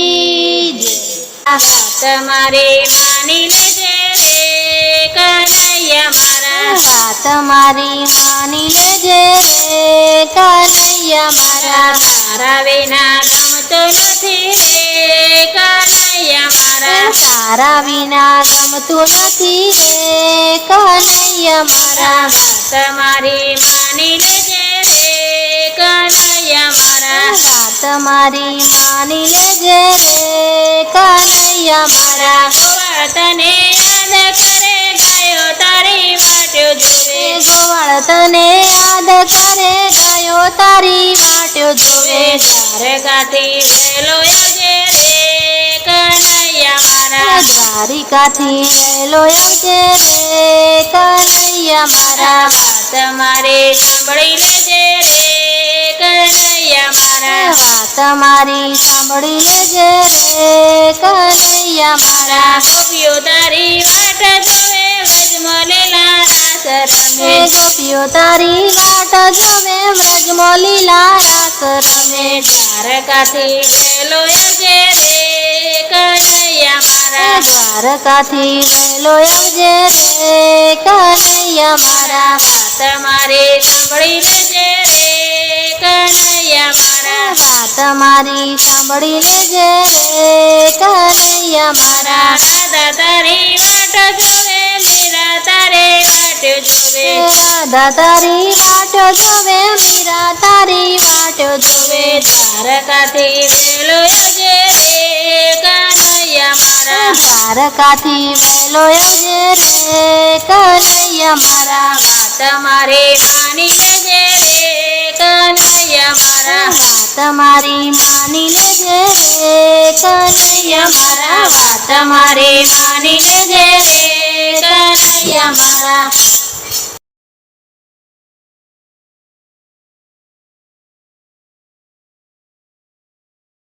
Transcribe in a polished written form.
કી જય। વાત મારી માની લેજે રે કનૈયા મારા, વાત મારી માની લેજે રે કનૈયા મારા। તારા વિના ગમતો નથી રે કનૈયા મારા, તારા વિના ગમતું નથી રે કનૈયા મારા। વાત મારી માની લેજે રે કનૈયા મારા, વાત મારી માની લેજે રે કનૈયા મારા। ગોવાળ તને યાદ કરે ગયો તારી વાટ્યો જોવે, ગોવાળ તને યાદ કરે ગયો તારી વાટ્યો જોવે। દ્વારકાથી વહેલો આવજે રે કનૈયા મારા, દ્વારિકાથી વહેલો આવજે રે કનૈયા મારા। વાત મારી સાંભળી લેજે રે કનૈયા મારા, વાત મારી સાંભળી લેજે રે કનૈયા મારા। ગોપીઓ તારી વાટ જોવે વ્રજમલીલા રાસ રમે, ગોપીઓ તારી વાટ જોવે વ્રજમાં લીલા રાસ રમે। દ્વારકાથી વહેલો આવજે રે કનૈયા મારા, દ્વારકાથી વહેલો આવજે રે કનૈયા મારા। વાત મારી સાંભળી લેજે રે કનૈયા મારા, વાત મારી સાંભળી લેજે રે કનૈયા મારા। રાધા તારી વાટ જોવે મીરા તારે વાટ જોવે, રાધા તારી વાટ જોવે મીરા તારી વાટ જોવે। દ્વારકાથી વહેલો આવજે રે કનૈયા મારા, દ્વારકાથી વહેલો આવજે રે કનૈયા મારા। વાત મારી માની લેજે રે કનૈયા મારા, વાત મારી માની લેજે રે કનૈયા મારા। વાત મારી માની લેજે રે કનૈયા મારા।